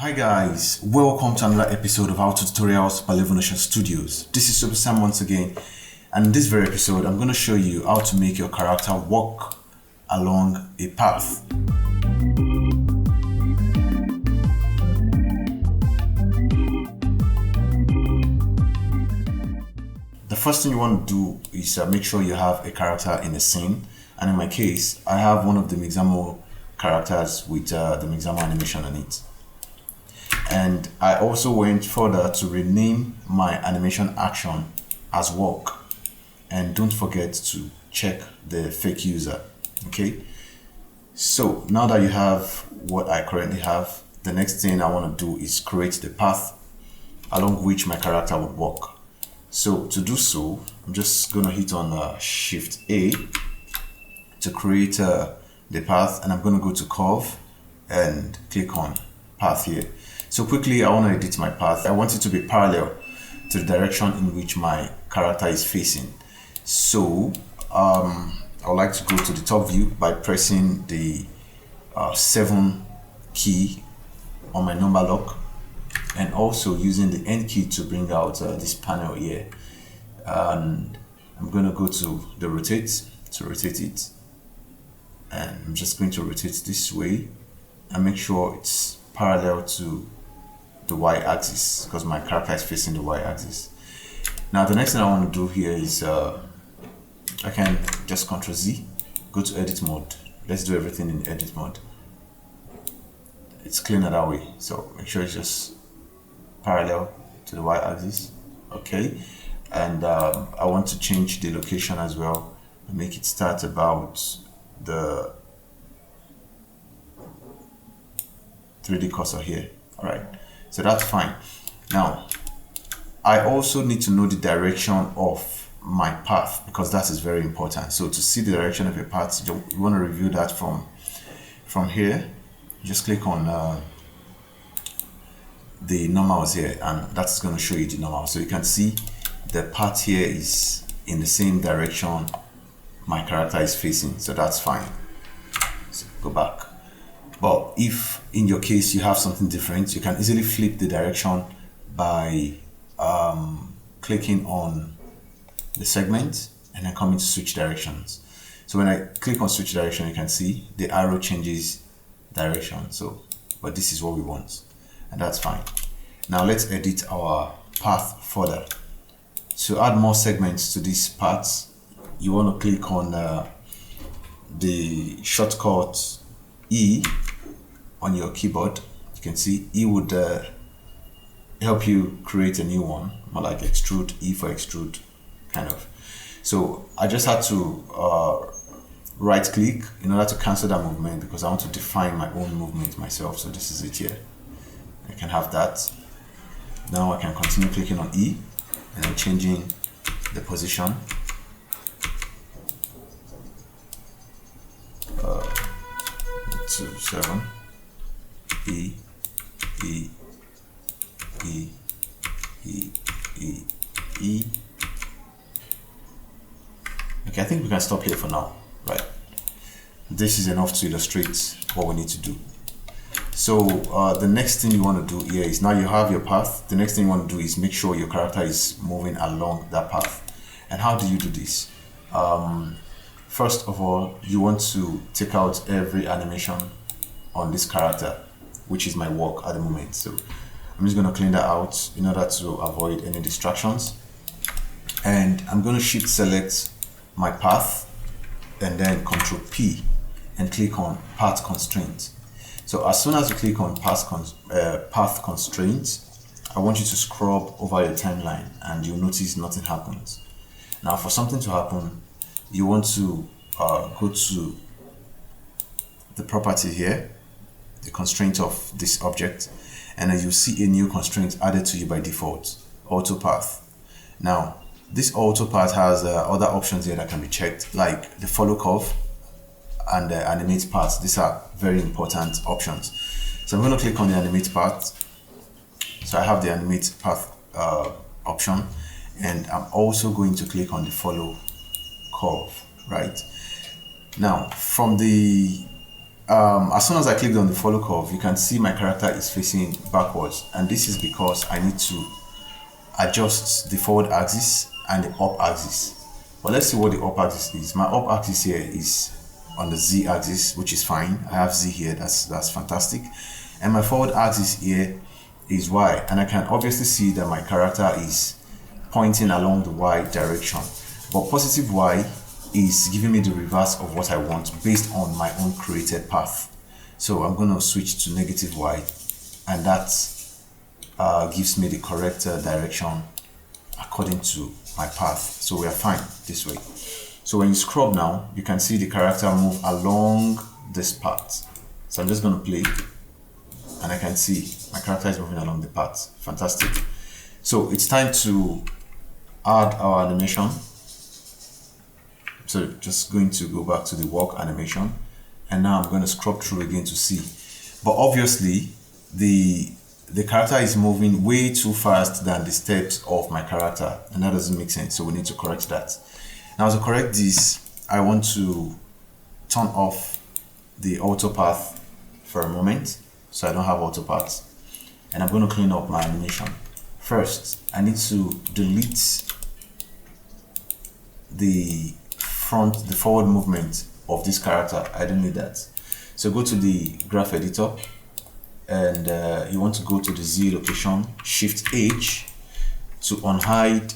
Hi guys, welcome to another episode of How to Tutorials by Levonotion Studios. This is Super Sam once again, and in this very episode I'm going to show you how to make your character walk along a path. The first thing you want to do is make sure you have a character in a scene, and in my case I have one of the Mixamo characters with the Mixamo animation on it. And I also went further to rename my animation action as walk, and don't forget to check the fake user. Okay, so now that you have what I currently have, the next thing I want to do is create the path along which my character would walk. So to do so, I'm just gonna hit on Shift A to create the path, and I'm gonna go to curve and click on path here. So quickly, I want to edit my path. I want it to be parallel to the direction in which my character is facing. So I would like to go to the top view by pressing the 7 key on my number lock, and also using the N key to bring out this panel here. And I'm going to go to the rotate to rotate it, and I'm just going to rotate this way and make sure it's parallel to the y-axis, because my character is facing the y-axis. Now the next thing I want to do here is I can just Ctrl Z, go to edit mode. Let's do everything in edit mode. It's cleaner that way, so make sure it's just parallel to the y-axis. Okay, and I want to change the location as well and make it start about the 3D cursor here. All right, so that's fine. Now I also need to know the direction of my path, because that is very important. So to see the direction of your path, you want to review that from here. Just click on the normals here, and that's going to show you the normal. So you can see the path here is in the same direction my character is facing, so that's fine. So go back. But if in your case you have something different, you can easily flip the direction by clicking on the segment and then coming to switch directions. So when I click on switch direction, you can see the arrow changes direction. So, but this is what we want, and that's fine. Now let's edit our path further. To add more segments to this path, you want to click on the shortcut E on your keyboard. You can see E would help you create a new one, more like extrude, E for extrude, kind of. So I just had to right click in order to cancel that movement, because I want to define my own movement myself. So this is it here. I can have that. Now I can continue clicking on E and then changing the position. To 7. E, E, E, E, E, E. Okay, I think we can stop here for now, right? This is enough to illustrate what we need to do. So the next thing you want to do here is, now you have your path. The next thing you want to do is make sure your character is moving along that path. And how do you do this? First of all, you want to take out every animation on this character, which is my walk at the moment. So I'm just going to clean that out in order to avoid any distractions. And I'm going to shift select my path and then Ctrl P and click on path constraint. So as soon as you click on path constraints, I want you to scrub over your timeline, and you'll notice nothing happens. Now for something to happen, you want to go to the property here, the constraint of this object, and then you see a new constraint added to you by default, auto path. Now this auto path has other options here that can be checked, like the follow curve and the animate path. These are very important options. So I'm going to click on the animate path. So I have the animate path option, and I'm also going to click on the follow curve. Right now, from the as soon as I clicked on the follow curve, you can see my character is facing backwards, and this is because I need to adjust the forward axis and the up axis. But let's see what the up axis is. My up axis here is on the Z axis, which is fine. I have Z here, that's fantastic. And my forward axis here is Y, and I can obviously see that my character is pointing along the Y direction. But positive Y is giving me the reverse of what I want based on my own created path. So I'm going to switch to negative Y, and that gives me the correct direction according to my path. So we are fine this way. So when you scrub now, you can see the character move along this path. So I'm just going to play, and I can see my character is moving along the path. Fantastic. So it's time to add our animation. So just going to go back to the walk animation, and now I'm going to scrub through again to see. But obviously the character is moving way too fast than the steps of my character, and that doesn't make sense. So we need to correct that. Now to correct this, I want to turn off the auto path for a moment, so I don't have auto paths, and I'm going to clean up my animation. First, I need to delete the forward movement of this character. I don't need that. So go to the graph editor, and you want to go to the Z location, Shift H to unhide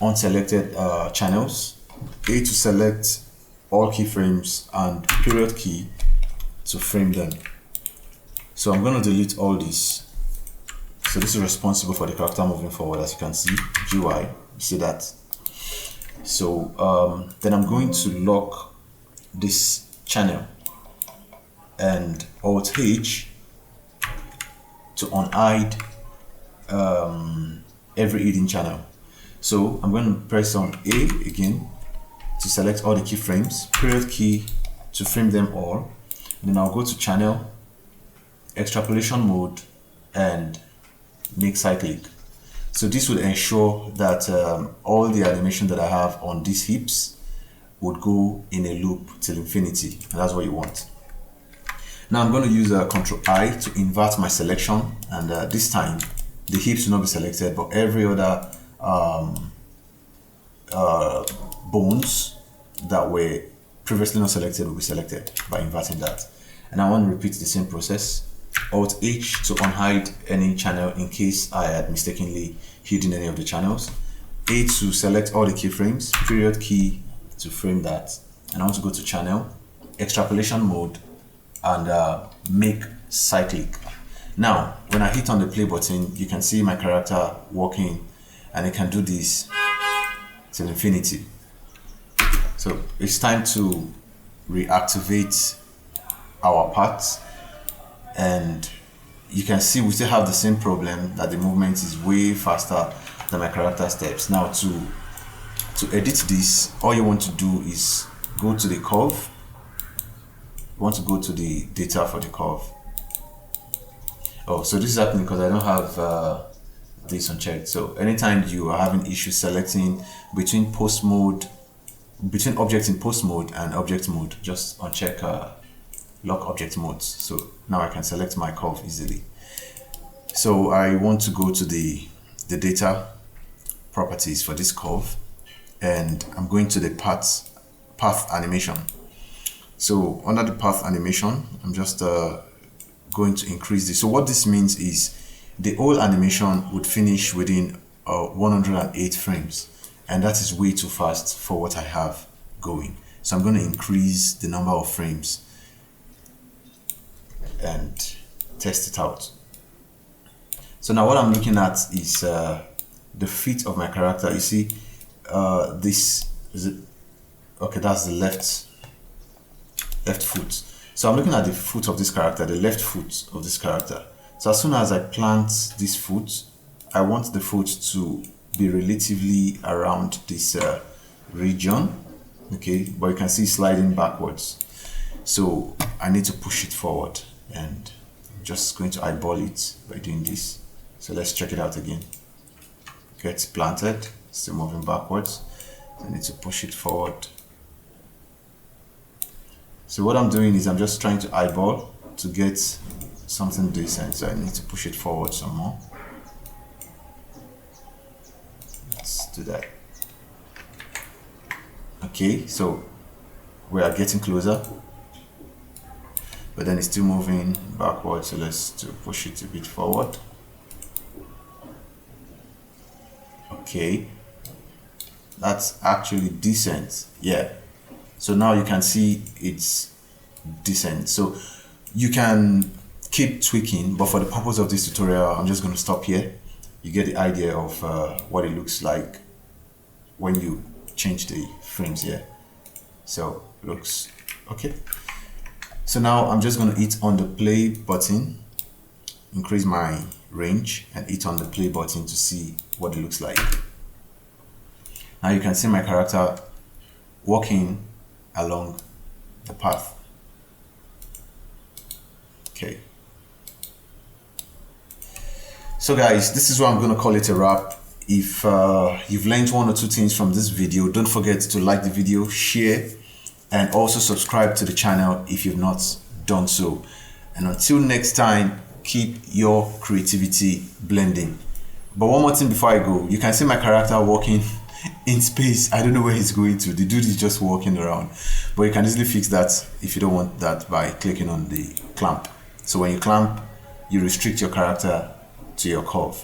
unselected channels, A to select all keyframes, and period key to frame them. So I'm going to delete all this. So this is responsible for the character moving forward, as you can see, GY, you see that. So then I'm going to lock this channel, and Alt H to unhide every hidden channel. So I'm going to press on A again to select all the keyframes, period key to frame them all. Then I'll go to channel, extrapolation mode, and make cyclic. So this would ensure that all the animation that I have on these hips would go in a loop till infinity, and that's what you want. Now I'm going to use Ctrl I to invert my selection, and this time the hips will not be selected, but every other bones that were previously not selected will be selected by inverting that. And I want to repeat the same process. Alt H to unhide any channel in case I had mistakenly hidden any of the channels. A to select all the keyframes, period key to frame that. And I want to go to channel, extrapolation mode, and make cyclic. Now, when I hit on the play button, you can see my character walking, and it can do this till infinity. So it's time to reactivate our parts, and you can see we still have the same problem that the movement is way faster than my character steps. Now to edit this, all you want to do is go to the curve. You want to go to the data for the curve. Oh, so this is happening because I don't have this unchecked. So anytime you are having issues selecting between post mode, between objects in post mode and object mode, just uncheck lock object modes. So now I can select my curve easily. So I want to go to the data properties for this curve, and I'm going to the path animation. So under the path animation, I'm just going to increase this. So what this means is the whole animation would finish within 108 frames, and that is way too fast for what I have going. So I'm going to increase the number of frames and test it out. So now what I'm looking at is the feet of my character. You see, this is it. Okay, that's the left foot. So I'm looking at the foot of this character, the left foot of this character. So as soon as I plant this foot, I want the foot to be relatively around this region. Okay, but you can see sliding backwards. So I need to push it forward, and I'm just going to eyeball it by doing this. So let's check it out again. Okay, it's planted, still moving backwards. I need to push it forward. So what I'm doing is I'm just trying to eyeball to get something decent. So I need to push it forward some more. Let's do that. Okay, so we are getting closer, but then it's still moving backwards. So let's push it a bit forward. Okay, that's actually decent. Yeah, so now you can see it's decent. So you can keep tweaking, but for the purpose of this tutorial, I'm just going to stop here. You get the idea of what it looks like when you change the frames here. So looks okay. So now I'm just going to hit on the play button, increase my range, and hit on the play button to see what it looks like. Now you can see my character walking along the path. Okay. So guys, this is where I'm going to call it a wrap. If you've learned one or two things from this video, don't forget to like the video, share, and also subscribe to the channel if you've not done so. And until next time, keep your creativity blending. But one more thing before I go, you can see my character walking in space. I don't know where he's going to. The dude is just walking around. But you can easily fix that if you don't want that by clicking on the clamp. So when you clamp, you restrict your character to your curve.